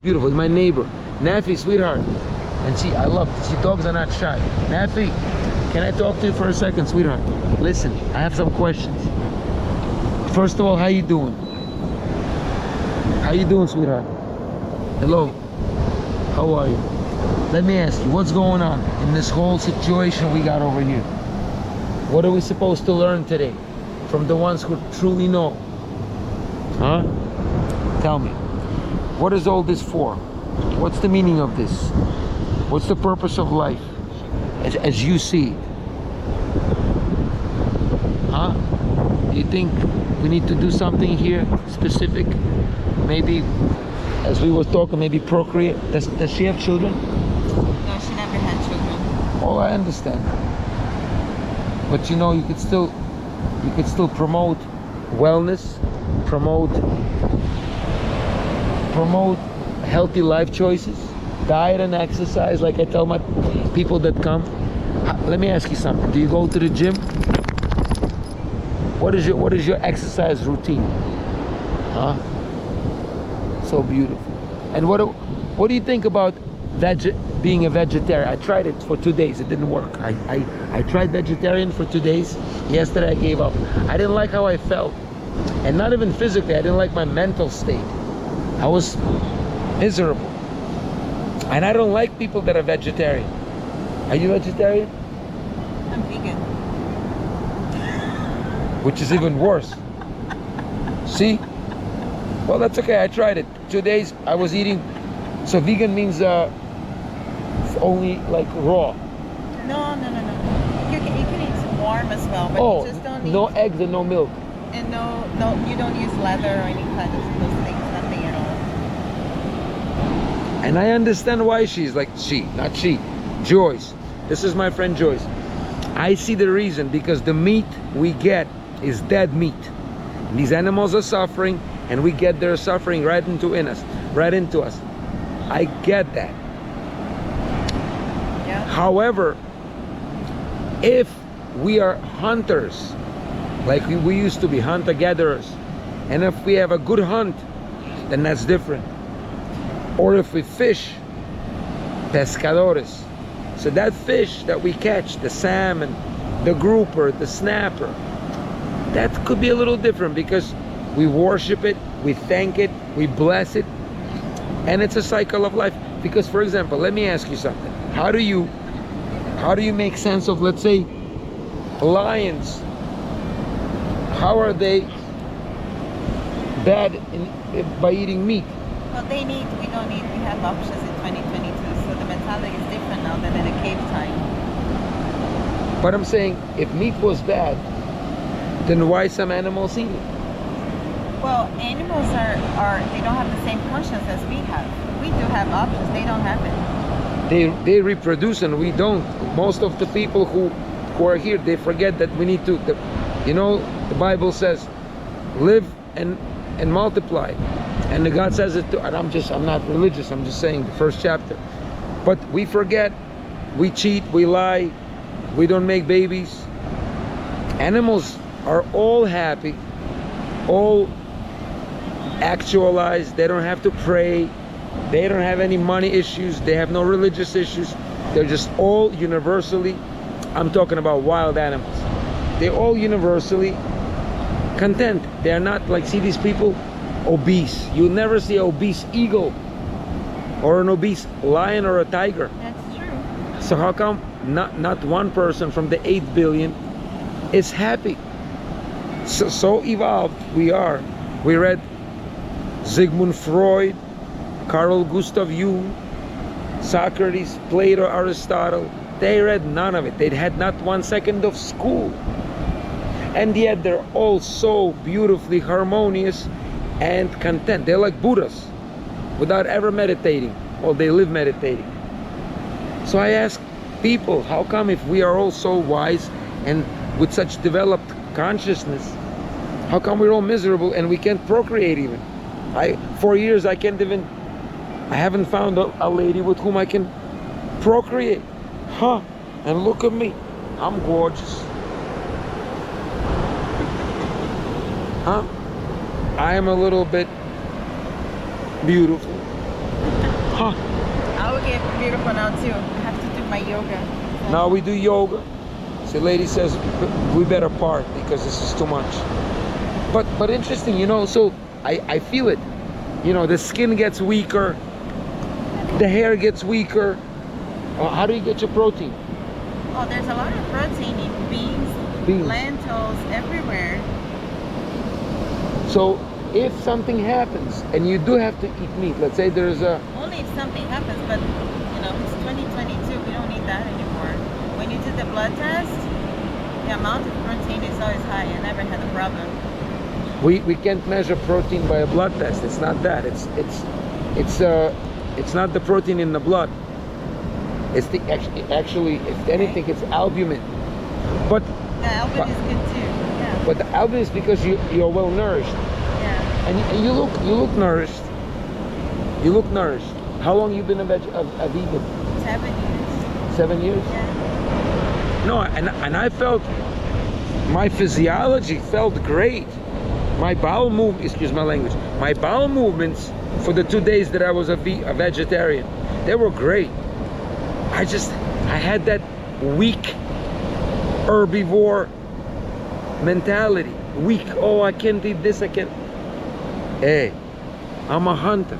Beautiful. My neighbor. Nafi, sweetheart. And see, I love this. See, dogs are not shy. Nafi, can I talk to you for a second, sweetheart? Listen, I have some questions. First of all, how you doing? How you doing, sweetheart? Hello. How are you? Let me ask you, what's going on in this whole situation we got over here? What are we supposed to learn today from the ones who truly know? Huh? Tell me. What is all this for? What's the meaning of this? What's the purpose of life as you see it? Huh? Do you think we need to do something here specific? Maybe, as we were talking, maybe procreate. Does she have children? No, she never had children. Oh, I understand. But you know, you could still promote wellness, promote healthy life choices, diet and exercise, like I tell my people that come. Let me ask you something. Do you go to the gym? What is your exercise routine? Huh? So beautiful. And what do you think about being a vegetarian? I tried it for 2 days. It didn't work. I tried vegetarian for 2 days. Yesterday I gave up. I didn't like how I felt. And not even physically. I didn't like my mental state. I was miserable. And I don't like people that are vegetarian. Are you vegetarian? I'm vegan. Which is even worse. See? Well, that's okay. I tried it. 2 days I was eating. So vegan means only like raw. No. You can eat some warm as well, but you just don't eat. No eggs and no milk. And no, you don't use leather or any kind of those things. Nothing at all. And I understand why she's like not she, Joyce. This is my friend Joyce. I see the reason, because the meat we get is dead meat. These animals are suffering, and we get their suffering right into us. I get that. Yeah. However, if we are hunters, like we used to be, hunter-gatherers, and if we have a good hunt, then that's different. Or if we fish, pescadores. So that fish that we catch, the salmon, the grouper, the snapper, that could be a little different, because we worship it, we thank it, we bless it, and it's a cycle of life. Because, for example, let me ask you something. How do you make sense of, let's say, lions? How are they bad by eating meat? Well, we don't need. We have options in 2022, so the mentality is different now than in the cave time. But I'm saying, if meat was bad, then why some animals eat it? Well, animals they don't have the same conscience as we have. We do have options. They don't have it. They reproduce and we don't. Most of the people who are here, they forget that we need to. You know, the Bible says, live and multiply. And the God says it too. And I'm not religious, I'm just saying the first chapter. But we forget, we cheat, we lie, we don't make babies. Animals are all happy, all actualized. They don't have to pray. They don't have any money issues. They have no religious issues. They're just all universally, I'm talking about wild animals. They're all universally content. They're not like, see these people, obese. You'll never see an obese eagle or an obese lion or a tiger. That's true. So how come not one person from the 8 billion is happy? So evolved we are. We read Sigmund Freud, Carl Gustav Jung, Socrates, Plato, Aristotle. They read none of it. They had not 1 second of school. And yet they're all so beautifully harmonious and content. They're like Buddhas without ever meditating. Well, they live meditating. So I ask people, how come if we are all so wise and with such developed consciousness, how come we're all miserable and we can't procreate even? 4 years I haven't found a lady with whom I can procreate. Huh? And look at me, I'm gorgeous. Huh? I am a little bit beautiful. Huh. I will get beautiful now too. I have to do my yoga. Now we do yoga. So lady says we better part because this is too much. But interesting, you know, so I feel it. You know, the skin gets weaker, the hair gets weaker. How do you get your protein? Oh, there's a lot of protein in beans, lentils, everywhere. So if something happens and you do have to eat meat, let's say there's a... Only if something happens, but you know, it's 2022, we don't need that anymore. When you do the blood test, the amount of protein is always high. I never had a problem. We can't measure protein by a blood test. It's not that. It's not the protein in the blood. It's the actually, if anything, it's albumin. But the albumin is good too. Yeah. But the albumin is because you're well nourished. Yeah. And you look nourished. You look nourished. How long you been a vegan? 7 years. 7 years? Yeah. No, and I felt my physiology felt great. My bowel move, excuse my language, my bowel movements for the 2 days that I was a vegetarian, they were great. I had that weak herbivore mentality. Weak, oh, I can't eat this, I can't. Hey, I'm a hunter.